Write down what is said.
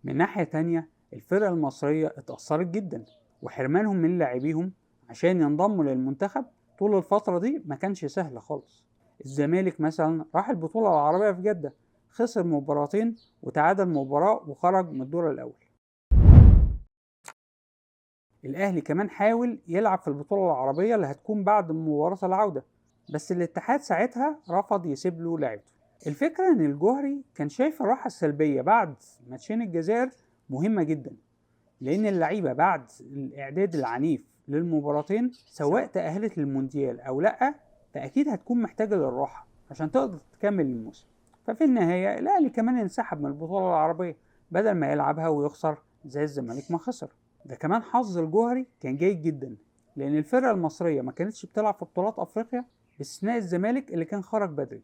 من ناحية تانية الفرقة المصرية اتأثرت جدا، وحرمانهم من لاعبيهم عشان ينضموا للمنتخب طول الفترة دي ما كانش سهل خالص. الزمالك مثلا راح البطولة العربية في جدة، خسر مباراتين وتعادل مباراة وخرج من الدور الأول. الأهلي كمان حاول يلعب في البطولة العربية اللي هتكون بعد مباراة العودة، بس الاتحاد ساعتها رفض يسيب له لعبته. الفكرة ان الجوهري كان شايف الراحة السلبية بعد ماتشين الجزائر مهمة جدا، لان اللعيبة بعد الاعداد العنيف للمباراتين سواء تأهلت للمونديال او لا فاكيد هتكون محتاجة للراحة عشان تقدر تكمل الموسم. ففي النهاية الاهلي كمان انسحب من البطولة العربية بدل ما يلعبها ويخسر زي الزمالك ما خسر. ده كمان حظ الجوهري كان جيد جدا، لان الفرقة المصرية ما كانتش بتلعب في بطولات افريقيا باستثناء الزمالك اللي كان خرج بدري.